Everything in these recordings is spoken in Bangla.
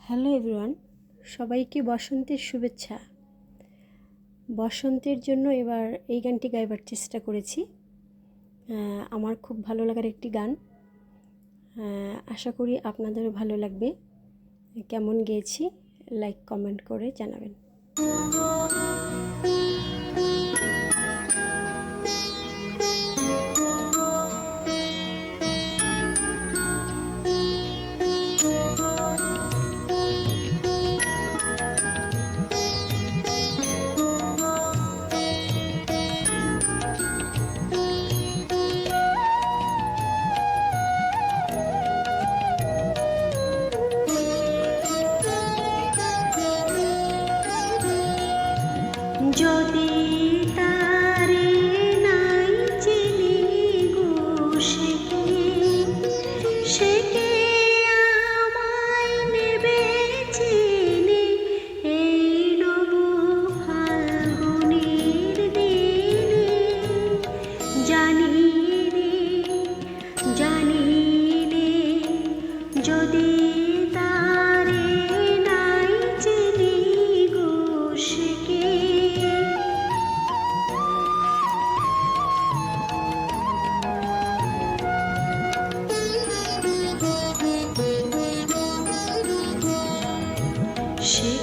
হ্যালো এভরিওয়ান, সবাইকে বসন্তের শুভেচ্ছা। বসন্তের জন্য এবার এই গানটি গাইবার চেষ্টা করেছি। আমার খুব ভালো লাগার একটি গান। আশা করি আপনাদেরও ভালো লাগবে। কেমন গেয়েছি লাইক কমেন্ট করে জানাবেন। যদি তারে নাই চিনি গো সে কে আমায় নেবে চিনি এই নব ফাল্গুনের দিনে জানি রে যদি তারে নাই চিনি গো সে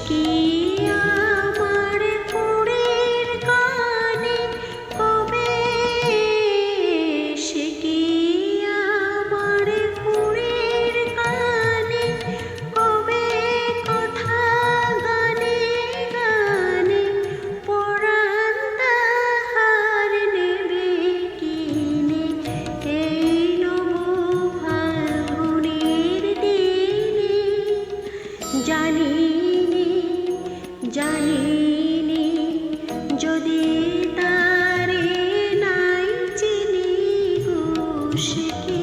কি আমার পুরের কানে কবে সে কি আমার পুরের কানে কবে কথা গানে গানে পরাণ তাহার নেবে কিনে এই নব ফাল্গুনের দিনে জানি যদি তারে নাই চিনি গো সে কে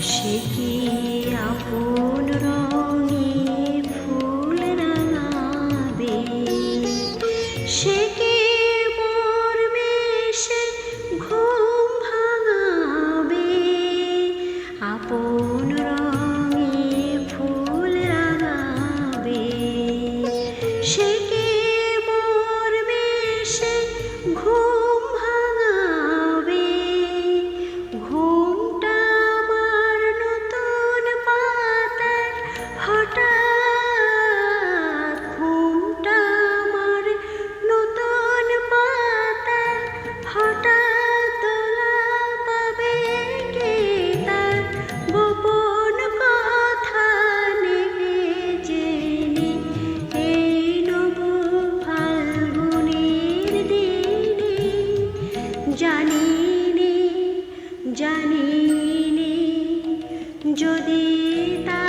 সে কি আপন রঙে ফুল রাঙাবে সে কি মোর বেশে ঘুম ভাঙাবে আপন রঙে ফুল রাঙাবে সে কি মোর বেশে ঘুম ভাঙাবে ঘুমটা আমার নতুন পাতার হঠাৎ ঘুমটা আমার নতুন পাতার হঠাৎ দোলা পাবে কে তার গোপন কথা নেবে জেনে এই নব ফাল্গুনের দিনে জানি নে যদি তা